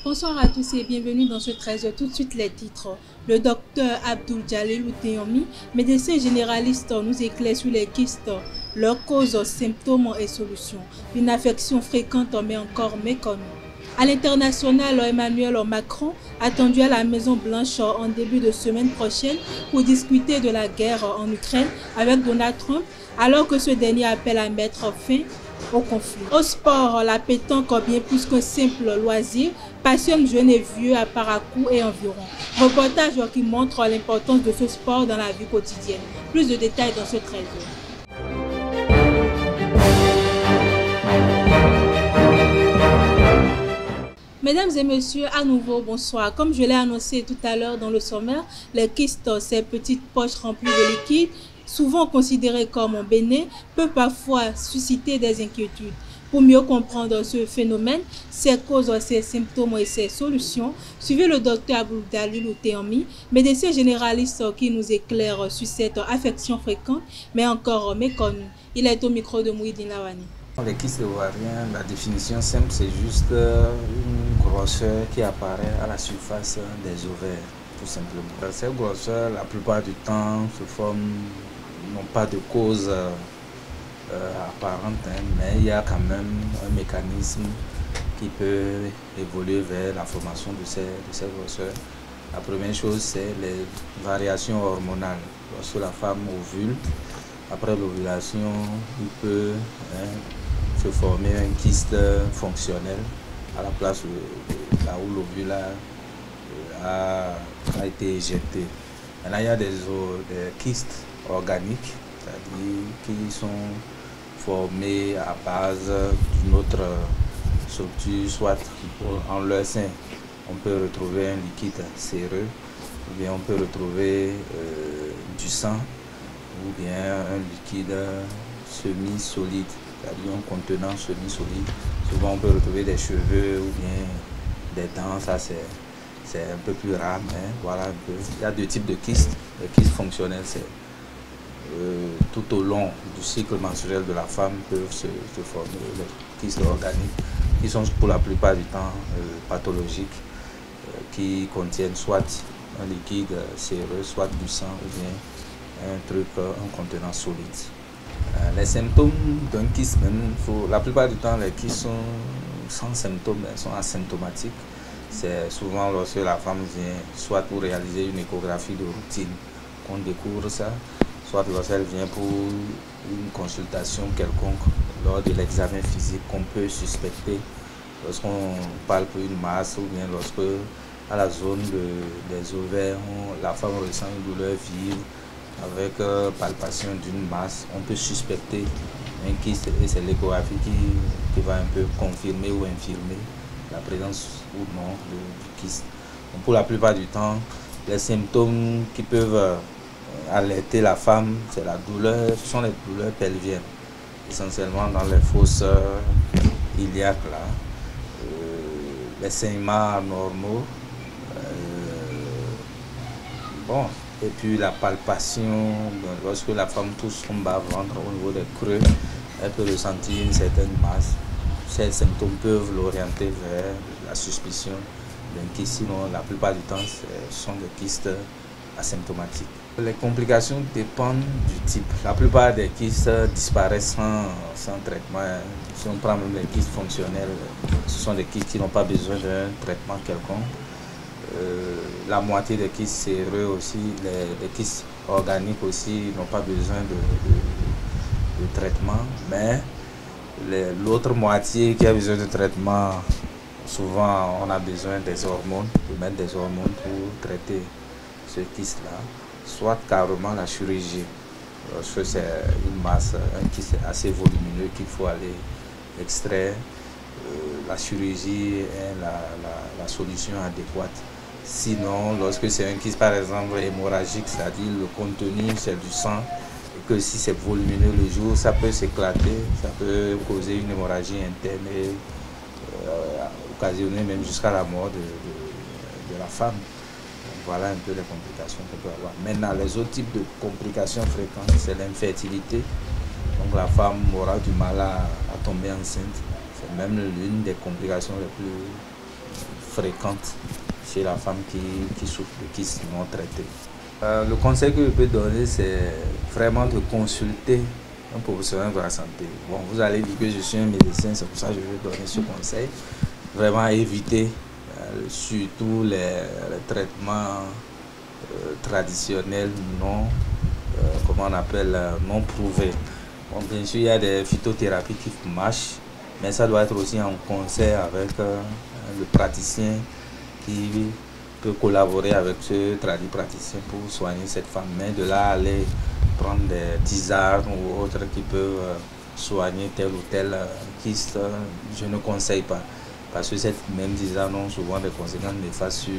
Bonsoir à tous et bienvenue dans ce 13. Tout de suite les titres. Le docteur Abdul Jalil Outeyomi, médecin généraliste, nous éclaire sur les kystes, leurs causes, symptômes et solutions. Une affection fréquente mais encore méconnue. À l'international, Emmanuel Macron attendu à la Maison Blanche en début de semaine prochaine pour discuter de la guerre en Ukraine avec Donald Trump, alors que ce dernier appelle à mettre fin au conflit. Au sport, la pétanque, bien plus qu'un simple loisir, passionne jeunes et vieux à Parakou et environ. Reportage qui montre l'importance de ce sport dans la vie quotidienne. Plus de détails dans ce 13. Mesdames et messieurs, à nouveau, bonsoir. Comme je l'ai annoncé tout à l'heure dans le sommaire, les kystes, ces petites poches remplies de liquide, souvent considérées comme bénins, peuvent parfois susciter des inquiétudes. Pour mieux comprendre ce phénomène, ses causes, ses symptômes et ses solutions, suivez le docteur Abdul Jalil Outeyomi, médecin généraliste qui nous éclaire sur cette affection fréquente, mais encore méconnue. Il est au micro de Mouhidine Lawani. Les kystes ovariens, la définition simple, c'est juste une grosseur qui apparaît à la surface des ovaires, tout simplement. Ces grosseurs, la plupart du temps, se forment, n'ont pas de cause apparente, mais il y a quand même un mécanisme qui peut évoluer vers la formation de ces grosseurs. La première chose, c'est les variations hormonales. Lorsque la femme ovule, après l'ovulation, il peut se former un kyste fonctionnel à la place là où l'ovule a été éjecté. Maintenant, il y a des kystes organiques, c'est-à-dire qui sont formés à base d'une autre structure, soit en leur sein, on peut retrouver un liquide séreux, ou bien on peut retrouver du sang, ou bien un liquide semi-solide, c'est-à-dire un contenant semi-solide. Souvent on peut retrouver des cheveux ou bien des dents, ça c'est un peu plus rare, mais voilà un peu. Il y a deux types de kystes. Les kystes fonctionnels, c'est tout au long du cycle menstruel de la femme peuvent se former les kystes organiques, qui sont pour la plupart du temps pathologiques, qui contiennent soit un liquide séreux, soit du sang ou bien un contenant solide. Les symptômes d'un kyste, la plupart du temps, les kystes sont sans symptômes, elles sont asymptomatiques. C'est souvent lorsque la femme vient, soit pour réaliser une échographie de routine, qu'on découvre ça, soit lorsqu'elle vient pour une consultation quelconque, lors de l'examen physique qu'on peut suspecter, lorsqu'on parle pour une masse ou bien lorsque à la zone des ovaires, la femme ressent une douleur vive, avec palpation d'une masse, on peut suspecter un kyste et c'est l'échographie qui va un peu confirmer ou infirmer la présence ou non du kyste. Donc pour la plupart du temps, les symptômes qui peuvent alerter la femme, c'est la douleur, ce sont les douleurs pelviennes, essentiellement dans les fosses iliaques, les saignements anormaux, et puis la palpation, lorsque la femme touche son bas-ventre au niveau des creux, elle peut ressentir une certaine masse. Ces symptômes peuvent l'orienter vers la suspicion d'un kyste, sinon la plupart du temps ce sont des kystes asymptomatiques. Les complications dépendent du type. La plupart des kystes disparaissent sans traitement. Si on prend même les kystes fonctionnels, ce sont des kystes qui n'ont pas besoin d'un traitement quelconque. La moitié des kystes séreux aussi, les kystes organiques aussi n'ont pas besoin de traitement, mais l'autre moitié qui a besoin de traitement, souvent on a besoin des hormones, de mettre des hormones pour traiter ce kyste-là, soit carrément la chirurgie, lorsque c'est une masse, un kyste assez volumineux qu'il faut aller extraire, la chirurgie est la solution adéquate. Sinon, lorsque c'est un kyste par exemple hémorragique, c'est-à-dire le contenu c'est du sang et que si c'est volumineux le jour, ça peut s'éclater, ça peut causer une hémorragie interne et occasionner même jusqu'à la mort de la femme. Donc voilà un peu les complications qu'on peut avoir. Maintenant, les autres types de complications fréquentes, c'est l'infertilité. Donc la femme aura du mal à tomber enceinte. C'est même l'une des complications les plus fréquentes chez la femme qui souffre de kyste non traité. Le conseil que je peux donner, c'est vraiment de consulter un professionnel de la santé. Bon, vous allez dire que je suis un médecin, c'est pour ça que je vais donner ce conseil. Vraiment éviter surtout les traitements traditionnels non, comment on appelle, non prouvés. Bon, bien sûr, il y a des phytothérapies qui marchent, mais ça doit être aussi en concert avec le praticien qui peut collaborer avec ce praticien pour soigner cette femme. Mais de là, aller prendre des tisanes ou autres qui peuvent soigner tel ou tel kyste, je ne conseille pas. Parce que cette même tisane ont souvent des conséquences néfastes sur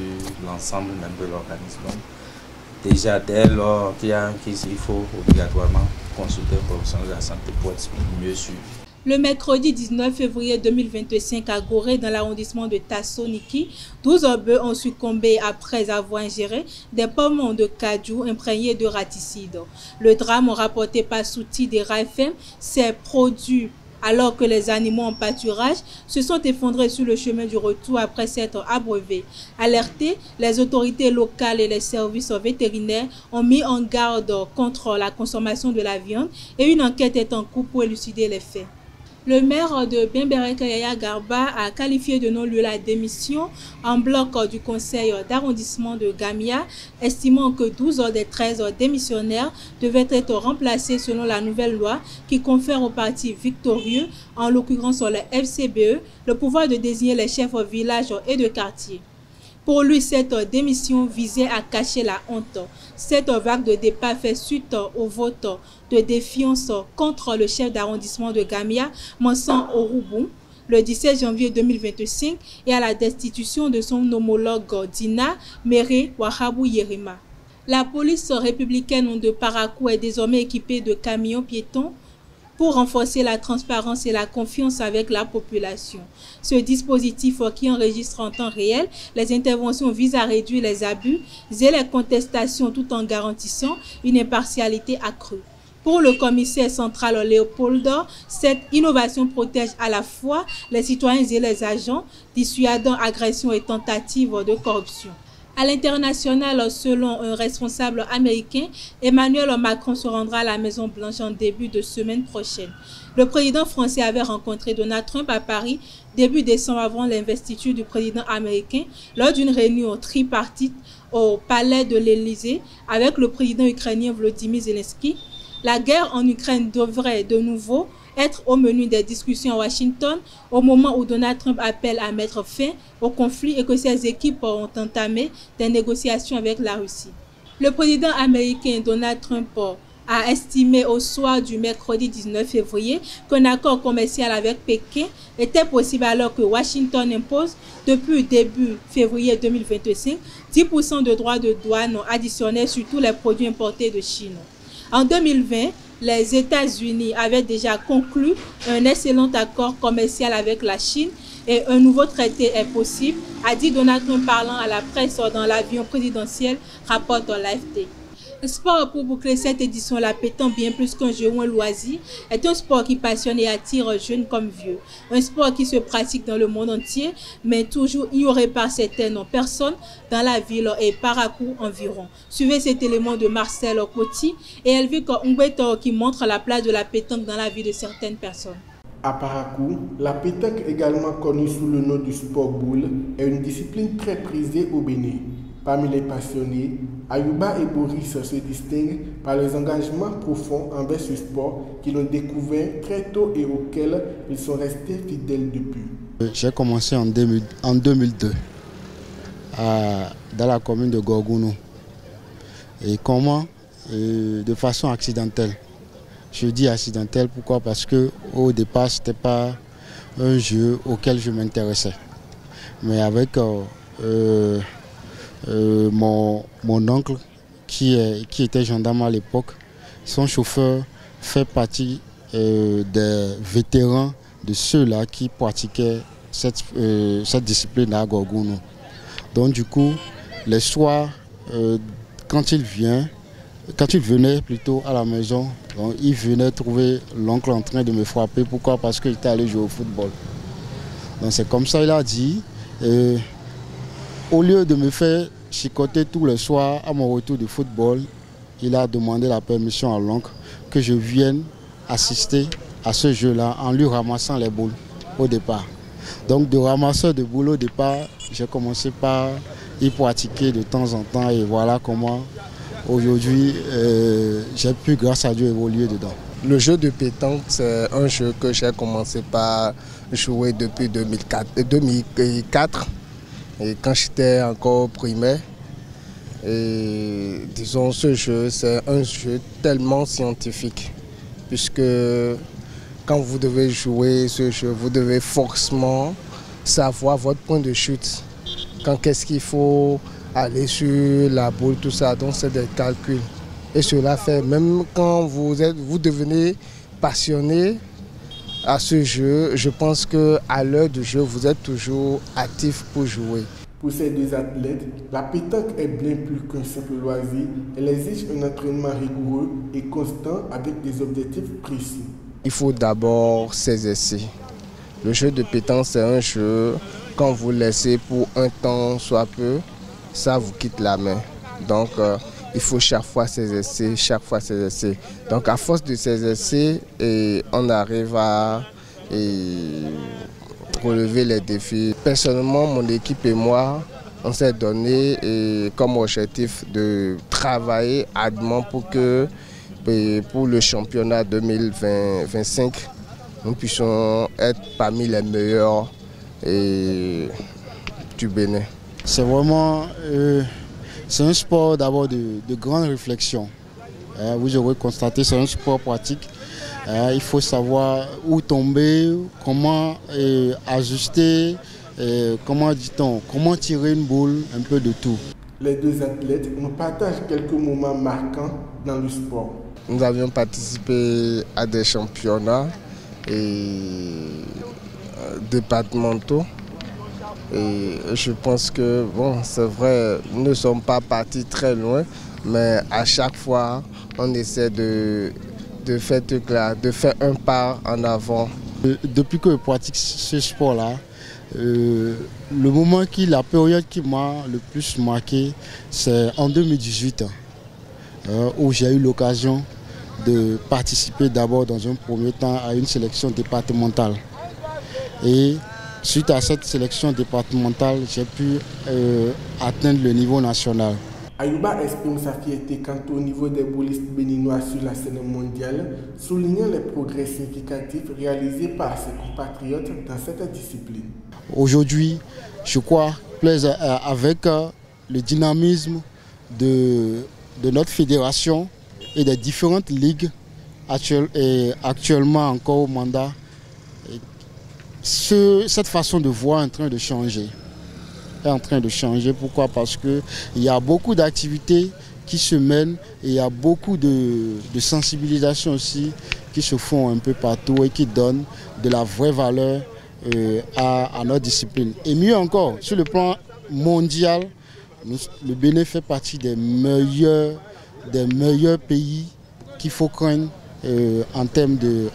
l'ensemble même de l'organisme. Donc, déjà, dès lors qu'il y a un kyste, il faut obligatoirement consulter un professionnel de la santé pour être mieux suivi. Le mercredi 19 février 2025 à Gorée, dans l'arrondissement de Tassoniki, 12 bœufs ont succombé après avoir ingéré des pommes de cajou imprégnées de raticide. Le drame rapporté par Souti des RAFM s'est produit alors que les animaux en pâturage se sont effondrés sur le chemin du retour après s'être abreuvés. Alertés, les autorités locales et les services vétérinaires ont mis en garde contre la consommation de la viande et une enquête est en cours pour élucider les faits. Le maire de Bemberek, Yaya Garba, a qualifié de non-lieu la démission en bloc du conseil d'arrondissement de Gamia, estimant que 12 des 13 démissionnaires devaient être remplacés selon la nouvelle loi qui confère au parti victorieux, en l'occurrence le FCBE, le pouvoir de désigner les chefs villages et de quartier. Pour lui, cette démission visait à cacher la honte. Cette vague de départ fait suite au vote de défiance contre le chef d'arrondissement de Gamia, Mansan Oroubou, le 17 janvier 2025 et à la destitution de son homologue Dina Mere Wahabou Yerima. La police républicaine de Parakou est désormais équipée de camions piétons pour renforcer la transparence et la confiance avec la population. Ce dispositif qui enregistre en temps réel les interventions vise à réduire les abus et les contestations tout en garantissant une impartialité accrue. Pour le commissaire central Léopold, cette innovation protège à la fois les citoyens et les agents, dissuadant agressions et tentatives de corruption. À l'international, selon un responsable américain, Emmanuel Macron se rendra à la Maison-Blanche en début de semaine prochaine. Le président français avait rencontré Donald Trump à Paris début décembre avant l'investiture du président américain lors d'une réunion tripartite au palais de l'Élysée avec le président ukrainien Volodymyr Zelensky. La guerre en Ukraine devrait de nouveau être au menu des discussions à Washington au moment où Donald Trump appelle à mettre fin au conflit et que ses équipes ont entamé des négociations avec la Russie. Le président américain Donald Trump a estimé au soir du mercredi 19 février qu'un accord commercial avec Pékin était possible alors que Washington impose depuis début février 2025 10% de droits de douane additionnels sur tous les produits importés de Chine. En 2020, les États-Unis avaient déjà conclu un excellent accord commercial avec la Chine et un nouveau traité est possible, a dit Donald Trump parlant à la presse dans l'avion présidentiel, rapporte l'AFP. Le sport pour boucler cette édition, la pétanque, bien plus qu'un jeu ou un loisir, est un sport qui passionne et attire jeunes comme vieux. Un sport qui se pratique dans le monde entier, mais toujours ignoré par certaines personnes dans la ville et Parakou environ. Suivez cet élément de Marcel Coty et Elvic Ngweto qui montre la place de la pétanque dans la vie de certaines personnes. À Parakou, la pétanque, également connue sous le nom du sport boule, est une discipline très prisée au Bénin. Parmi les passionnés, Ayuba et Boris se distinguent par leurs engagements profonds envers ce sport qu'ils ont découvert très tôt et auquel ils sont restés fidèles depuis. J'ai commencé en 2002 dans la commune de Gorgounou. Et comment? De façon accidentelle. Je dis accidentelle, pourquoi? Parce qu'au départ, ce n'était pas un jeu auquel je m'intéressais. Mais avec mon oncle qui était gendarme à l'époque, son chauffeur fait partie des vétérans de ceux-là qui pratiquaient cette discipline à Gorgounou. Donc du coup, les soirs, quand il venait plutôt à la maison, donc, il venait trouver l'oncle en train de me frapper. Pourquoi? Parce qu'il était allé jouer au football. Donc c'est comme ça il a dit. Au lieu de me faire chicoter tous les soirs à mon retour du football, il a demandé la permission à l'oncle que je vienne assister à ce jeu-là en lui ramassant les boules au départ. Donc de ramasseur de boules au départ, j'ai commencé par y pratiquer de temps en temps et voilà comment aujourd'hui j'ai pu, grâce à Dieu, évoluer dedans. Le jeu de pétanque, c'est un jeu que j'ai commencé par jouer depuis 2004 et quand j'étais encore primaire. Et disons, ce jeu, c'est un jeu tellement scientifique puisque quand vous devez jouer ce jeu, vous devez forcément savoir votre point de chute. Quand qu'est-ce qu'il faut aller sur la boule, tout ça, donc c'est des calculs. Et cela fait, même quand vous devenez passionné à ce jeu, je pense qu'à l'heure du jeu, vous êtes toujours actif pour jouer. Pour ces deux athlètes, la pétanque est bien plus qu'un simple loisir. Elle exige un entraînement rigoureux et constant avec des objectifs précis. Il faut d'abord s'exercer. Le jeu de pétanque, c'est un jeu, quand vous laissez pour un temps, soit peu, ça vous quitte la main. Donc, il faut chaque fois s'exercer, Donc, à force de s'exercer, on arrive à relever les défis. Personnellement, mon équipe et moi, on s'est donné comme objectif de travailler ardemment pour le championnat 2025, nous puissions être parmi les meilleurs du Bénin. C'est vraiment c'est un sport d'abord de grande réflexion. Vous aurez constaté, c'est un sport pratique. Il faut savoir où tomber, comment ajuster, comment tirer une boule, un peu de tout. Les deux athlètes nous partagent quelques moments marquants dans le sport. Nous avions participé à des championnats départementaux. Et je pense que, bon, c'est vrai, nous ne sommes pas partis très loin, mais à chaque fois, on essaie de faire un pas en avant. Depuis que je pratique ce sport-là, la période qui m'a le plus marqué, c'est en 2018, où j'ai eu l'occasion de participer d'abord dans un premier temps à une sélection départementale. Et suite à cette sélection départementale, j'ai pu atteindre le niveau national. Ayouba exprime sa fierté quant au niveau des boulistes béninois sur la scène mondiale, soulignant les progrès significatifs réalisés par ses compatriotes dans cette discipline. Aujourd'hui, je crois, avec le dynamisme de notre fédération et des différentes ligues actuellement encore au mandat, cette façon de voir est en train de changer. Pourquoi? Parce qu'il y a beaucoup d'activités qui se mènent et il y a beaucoup de sensibilisation aussi qui se font un peu partout et qui donnent de la vraie valeur à notre discipline. Et mieux encore, sur le plan mondial, le Bénin fait partie des meilleurs pays qu'il faut craindre en termes de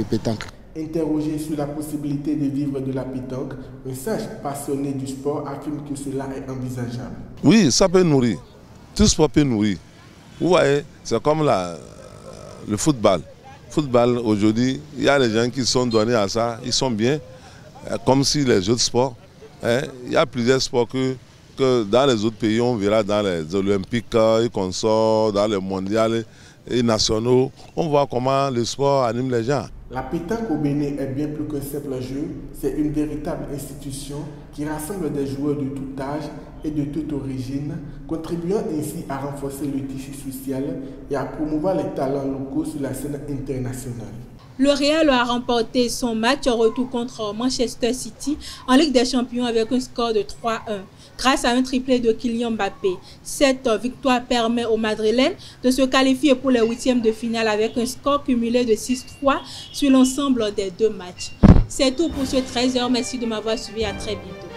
pétanque. Interrogé sur la possibilité de vivre de la pétanque, un sage passionné du sport affirme que cela est envisageable. Oui, ça peut nourrir. Tout sport peut nourrir. Vous voyez, c'est comme le football. Football, aujourd'hui, il y a des gens qui sont donnés à ça, ils sont bien, comme si les autres sports. Il y a plusieurs sports que dans les autres pays, on verra dans les Olympiques, qu'on sort, dans les mondiaux et nationaux. On voit comment le sport anime les gens. La pétanque au Bénin est bien plus qu'un simple jeu, c'est une véritable institution qui rassemble des joueurs de tout âge et de toute origine, contribuant ainsi à renforcer le tissu social et à promouvoir les talents locaux sur la scène internationale. Le Real a remporté son match en retour contre Manchester City en Ligue des Champions avec un score de 3-1 grâce à un triplé de Kylian Mbappé. Cette victoire permet aux Madrilènes de se qualifier pour les 8e de finale avec un score cumulé de 6-3 sur l'ensemble des 2 matchs. C'est tout pour ce 13h. Merci de m'avoir suivi. À très bientôt.